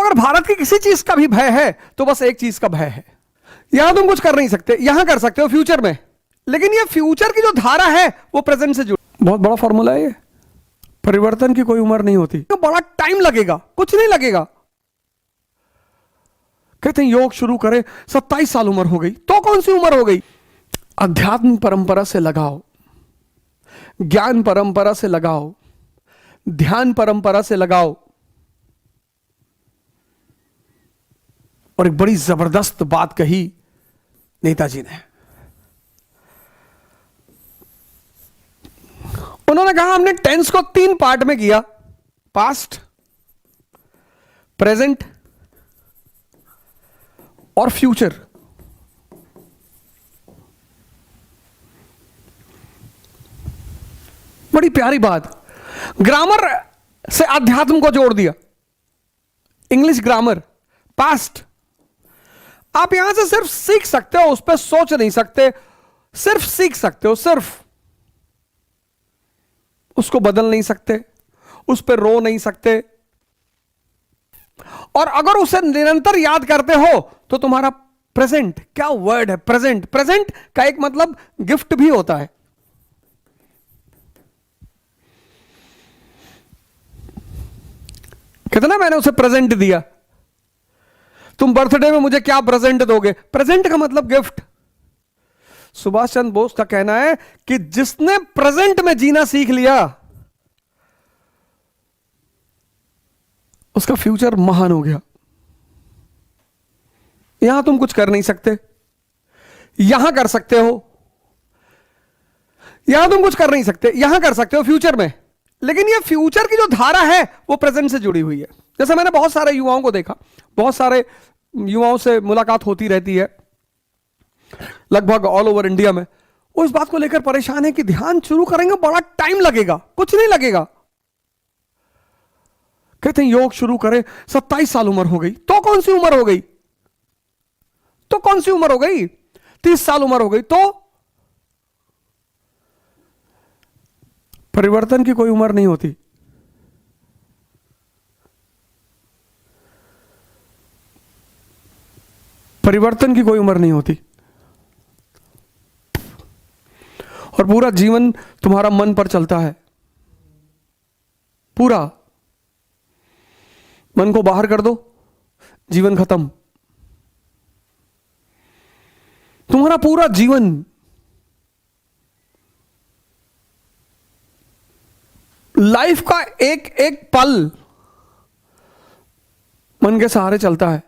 अगर भारत की किसी चीज का भी भय है तो बस एक चीज का भय है। यहां तुम कुछ कर नहीं सकते, यहां कर सकते हो फ्यूचर में, लेकिन ये फ्यूचर की जो धारा है वो प्रेजेंट से जुड़ी। बहुत बड़ा फॉर्मूला है ये। परिवर्तन की कोई उम्र नहीं होती, तो बड़ा टाइम लगेगा, कुछ नहीं लगेगा। कहते हैं योग शुरू करें 27 साल उम्र हो गई, तो कौन सी उम्र हो गई? अध्यात्म परंपरा से लगाओ, ज्ञान परंपरा से लगाओ, ध्यान परंपरा से लगाओ। और एक बड़ी जबरदस्त बात कही नेताजी ने। उन्होंने कहा हमने टेंस को 3 पार्ट में किया, पास्ट, प्रेजेंट और फ्यूचर। बड़ी प्यारी बात। ग्रामर से अध्यात्म को जोड़ दिया। English grammar, past. आप यहां से सिर्फ सीख सकते हो, उस पर सोच नहीं सकते, सिर्फ सीख सकते हो, सिर्फ उसको बदल नहीं सकते, उस पर रो नहीं सकते। और अगर उसे निरंतर याद करते हो तो तुम्हारा प्रेजेंट, क्या वर्ड है प्रेजेंट, प्रेजेंट का एक मतलब गिफ्ट भी होता है। कितना मैंने उसे प्रेजेंट दिया, तुम बर्थडे में मुझे क्या प्रेजेंट दोगे? प्रेजेंट का मतलब गिफ्ट। सुभाष चंद्र बोस का कहना है कि जिसने प्रेजेंट में जीना सीख लिया उसका फ्यूचर महान हो गया। यहां तुम कुछ कर नहीं सकते, यहां कर सकते हो। यहां तुम कुछ कर नहीं सकते, यहां कर सकते हो फ्यूचर में, लेकिन ये फ्यूचर की जो धारा है वो प्रेजेंट से जुड़ी हुई है। जैसे मैंने बहुत सारे युवाओं को देखा, बहुत सारे युवाओं से मुलाकात होती रहती है लगभग ऑल ओवर इंडिया में। वो इस बात को लेकर परेशान है कि ध्यान शुरू करेंगे बड़ा टाइम लगेगा, कुछ नहीं लगेगा। कहते हैं योग शुरू करें 27 साल उम्र हो गई, तो कौन सी उम्र हो गई? तो कौन सी उम्र हो गई? 30 साल उम्र हो गई, तो परिवर्तन की कोई उम्र नहीं होती। परिवर्तन की कोई उम्र नहीं होती। और पूरा जीवन तुम्हारा मन पर चलता है। पूरा मन को बाहर कर दो, जीवन खत्म। तुम्हारा पूरा जीवन लाइफ का एक एक पल मन के सहारे चलता है।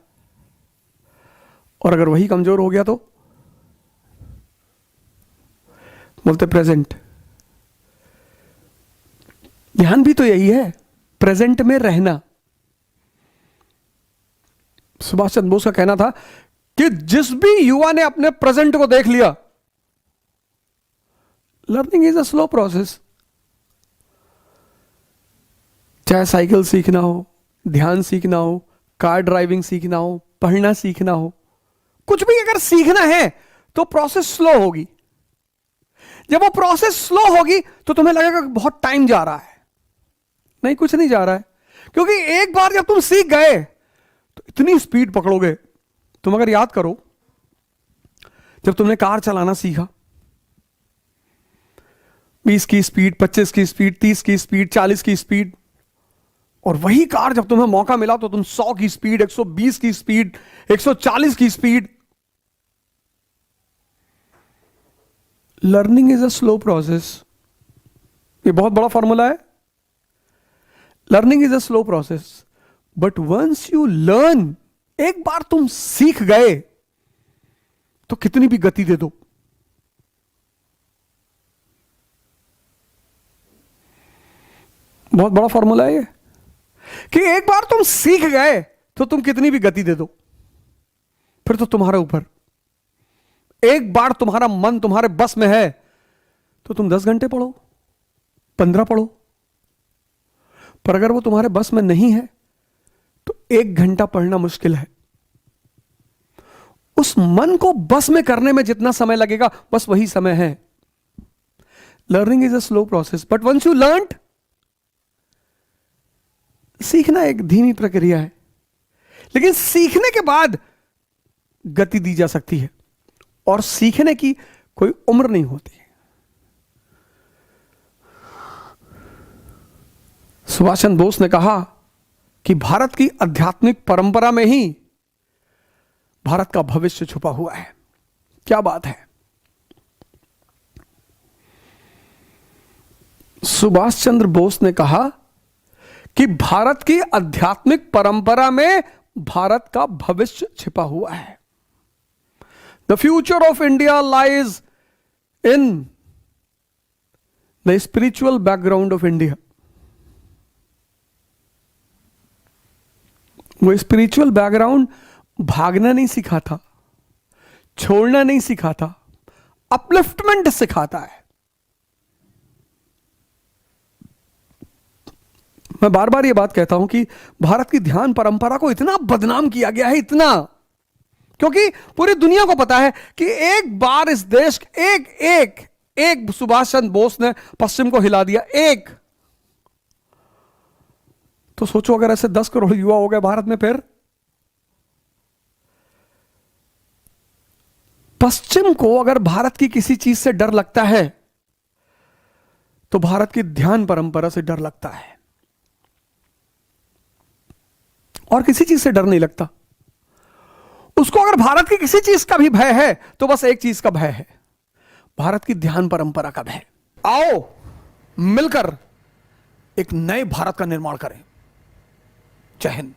और अगर वही कमजोर हो गया तो बोलते प्रेजेंट। ध्यान भी तो यही है, प्रेजेंट में रहना। सुभाष चंद्र बोस का कहना था कि जिस भी युवा ने अपने प्रेजेंट को देख लिया, learning is a slow process. चाहे साइकिल सीखना हो, ध्यान सीखना हो, कार ड्राइविंग सीखना हो, पढ़ना सीखना हो, कुछ भी अगर सीखना है तो प्रोसेस स्लो होगी। जब वो प्रोसेस स्लो होगी तो तुम्हें लगेगा कि बहुत टाइम जा रहा है। नहीं, कुछ नहीं जा रहा है, क्योंकि एक बार जब तुम सीख गए तो इतनी स्पीड पकड़ोगे। तुम अगर याद करो, जब तुमने कार चलाना सीखा, 20 की स्पीड, 25 की स्पीड, 30 की स्पीड, 40 की स्पीड, और वही कार जब तुम्हें मौका मिला तो तुम 100 की स्पीड, 120 की स्पीड, 140 की speed. Learning is a slow process. ये बहुत बड़ा फॉर्मूला है। Learning is a slow process, but once you learn, एक बार तुम सीख गए तो कितनी भी गति दे दो, बहुत बड़ा फॉर्मूला है ये, कि एक बार तुम सीख गए तो तुम कितनी भी गति दे दो, फिर तो तुम्हारे ऊपर। एक बार तुम्हारा मन तुम्हारे बस में है तो तुम 10 घंटे पढ़ो, 15 पढ़ो, पर अगर वो तुम्हारे बस में नहीं है तो 1 घंटा पढ़ना मुश्किल है। उस मन को बस में करने में जितना समय लगेगा बस वही समय है। Learning is a slow process, but once you learn, सीखना एक धीमी प्रक्रिया है। लेकिन सीखने के बाद गति दी जा सकती है, और सीखने की कोई उम्र नहीं होती। सुभाष चंद्र बोस ने कहा कि भारत की आध्यात्मिक परंपरा में ही भारत का भविष्य छुपा हुआ है। क्या बात है। सुभाष चंद्र बोस ने कहा कि भारत की आध्यात्मिक परंपरा में भारत का भविष्य छिपा हुआ है। The future of India lies in the spiritual background of India. वो स्पिरिचुअल बैकग्राउंड भागना नहीं सिखाता, छोड़ना नहीं सिखाता, अपलिफ्टमेंट सिखाता है। मैं बार बार ये बात कहता हूं कि भारत की ध्यान परंपरा को इतना बदनाम किया गया है, इतना, क्योंकि पूरी दुनिया को पता है कि एक बार इस देश एक सुभाष चंद्र बोस ने पश्चिम को हिला दिया, एक। तो सोचो अगर ऐसे 10 करोड़ युवा हो गए भारत में, फिर पश्चिम को अगर भारत की किसी चीज से डर लगता है तो भारत की ध्यान परंपरा से डर लगता है, और किसी चीज से डर नहीं लगता उसको। अगर भारत की किसी चीज का भी भय है तो बस एक चीज का भय है, भारत की ध्यान परंपरा का भय। आओ मिलकर एक नए भारत का निर्माण करें। जय हिंद।